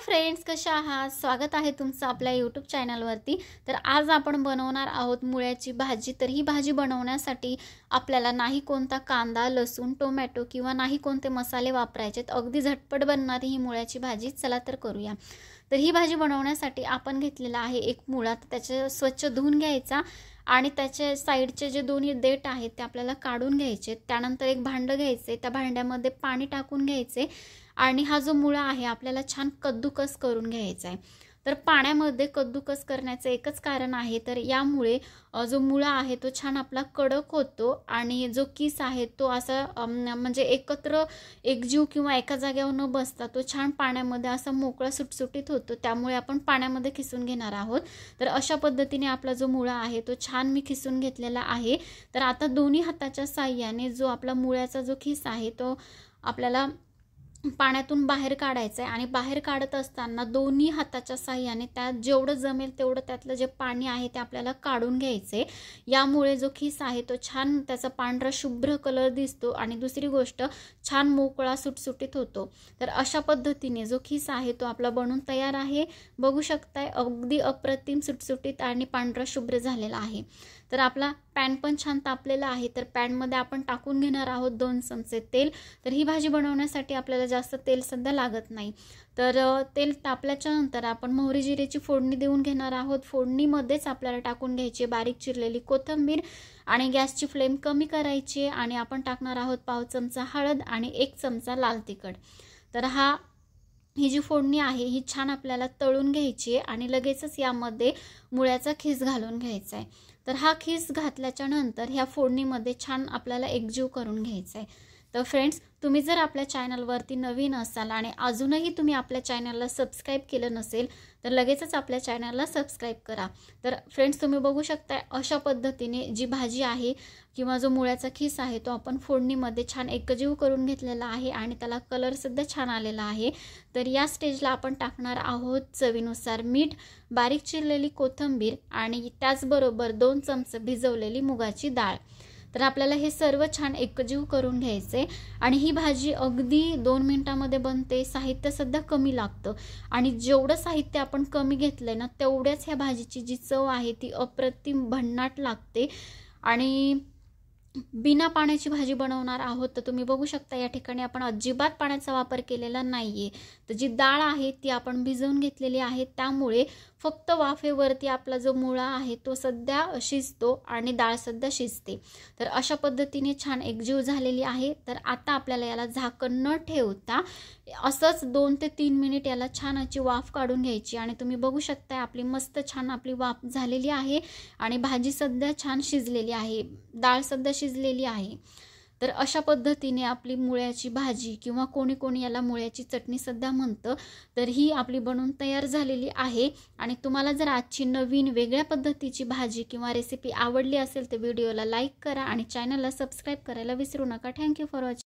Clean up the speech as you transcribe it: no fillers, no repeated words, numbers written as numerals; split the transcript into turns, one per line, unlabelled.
Friends, कशा आहात? स्वागत आहे तुमचं आपल्या यूट्यूब चॅनलवरती। तर आज आपण बनवणार आहोत मुळ्याची भाजी। तर ही भाजी बनवण्यासाठी आपल्याला नाही कोणता कांदा, लसूण, टोमॅटो किंवा नाही कोणते मसाले वापरायचेत। अगदी झटपट बनणारी ही मुळ्याची भाजी। चला तर करूया। तर ही भाजी बनवण्यासाठी आपण घेतलेला आहे एक मुळा। त्याचे स्वच्छ धुवून घ्यायचा आणि त्याचे साइडचे जे दोन्ही देठ आहेत ते आपल्याला काढून घ्यायचे। त्यानंतर एक भांडं घ्यायचे, त्या भांड्यामध्ये पाणी टाकून घ्यायचे आणि हा जो मुळा आहे आपल्याला छान कद्दूकस करून घ्यायचा आहे। तर पाण्यामध्ये कद्दूकस करण्याचं एकच कारण आहे, तर यामुळे जो मुळा आहे तो छान आपला कडक होतो आणि जो किस आहे तो असा म्हणजे एकत्र एकजीव किंवा एका जागेवर न बसता तो छान पाण्यामध्ये असा मोकळा सुटसुटीत होतो। त्यामुळे आपण पाण्यामध्ये खिसून घेणार आहोत। तर अशा पद्धतीने आपला जो मुळा आहे तो छान मी खिसून घेतलेला आहे। तर आता दोन्ही हाताच्या साहाय्याने जो आपला मुळ्याचा जो खिस आहे तो आपल्याला पाण्यातून बाहेर काढायचं आहे आणि बाहेर काढत असताना दोन्ही हाताच्या साहाय्याने त्यात जेवढं जमेल तेवढं त्यातलं जे पाणी आहे ते आपल्याला काढून घ्यायचे। यामुळे जो खिस आहे तो छान त्याचा पांढरा शुभ्र कलर दिसतो आणि दुसरी गोष्ट छान मोकळा सुटसुटीत होतो। तर अशा पद्धतीने जो खिस आहे तो आपला बनून तयार आहे। बघू शकताय अगदी अप्रतिम सुटसुटीत आणि पांढरा शुभ्र झालेला आहे। तर आपला पॅन पण छान तापलेला आहे। तर पॅन मध्ये आपण टाकून घेणार आहोत 2 चमचे तेल। तर ही भाजी बनवण्यासाठी आपल्याला जास्त तेल सध्या लागत नाही। तर तेल तापल्याच्या नंतर आपण मोहरी जिरेची फोडणी देऊन घेणार आहोत। फोडणीमध्येच आपल्याला टाकून घ्यायची बारीक चिरलेली कोथिंबीर आणि गॅसची फ्लेम कमी करायची आणि आपण टाकणार आहोत पाव चमचा हळद आणि 1 चमचा लाल तिखट। तर ही जी फोडणी आहे ही छान आपल्याला तळून घ्यायची आणि लगेचच यामध्ये मुळ्याचा खिस घालून घ्यायचा आहे। तर हा खिस घातल्याच्या नंतर ह्या फोडणीमध्ये छान आपल्याला एकजीव करून घ्यायचा आहे। तर फ्रेंड्स, तुम्ही जर आपल्या चॅनलवरती नवीन असाल आणि अजूनही तुम्ही आपल्या चॅनलला सबस्क्राइब केलं नसेल तर लगेचच आपल्या चॅनलला सबस्क्राइब करा। तर फ्रेंड्स, तुम्ही बघू शकता अशा पद्धतीने जी भाजी आहे किंवा जो मुळ्याचा खिस आहे तो आपण फोडणीमध्ये छान एकजीव करून घेतलेला आहे आणि त्याला कलर सुद्धा छान आलेला आहे। तर या स्टेजला आपण टाकणार आहोत चवीनुसार मीठ, बारीक चिरलेली कोथिंबीर आणि त्याचबरोबर 2 चमचे भिजवलेली मुगाची डाळ। तर आपल्याला हे सर्व छान एकजीव करून घ्यायचे आणि ही भाजी अगदी 2 मिनिटांमध्ये बनते। साहित्य सुद्धा कमी लागतं आणि जेवढं साहित्य आपण कमी घेतलंय ना तेवढ्याच ह्या भाजीची जी चव आहे ती अप्रतिम भन्नाट लागते। आणि बिना पाण्याची भाजी बनवणार आहोत। तर तुम्ही बघू शकता या ठिकाणी आपण अजिबात पाण्याचा वापर केलेला नाहीये। तर जी डाळ आहे ती आपण भिजवून घेतलेली आहे, त्यामुळे फक्त वाफेवरती आपला जो मुळा आहे तो सध्या शिजतो आणि डाळ सुद्धा शिजते। तर अशा पद्धतीने छान एकजीव झालेली आहे। तर आता आपल्याला याला झाकण न ठेवता असंच 2 ते 3 मिनिट याला छान अशी वाफ काढून घ्यायची आणि तुम्ही बघू शकता आपली मस्त छान आपली वाफ झालेली आहे आणि भाजी सध्या छान शिजलेली आहे, डाळ सुद्धा शिजलेली आहे। तर अशा पद्धतीने आपली मुळ्याची भाजी किंवा कोणी कोणी याला मुळ्याची चटणी सुद्धा म्हणतं, तर ही आपली बनवून तयार झालेली आहे। आणि तुम्हाला जर आजची नवीन वेगळ्या पद्धतीची भाजी किंवा रेसिपी आवडली असेल तर व्हिडिओला लाईक करा आणि चॅनलला सबस्क्राइब करायला विसरू नका। Thank you for watching.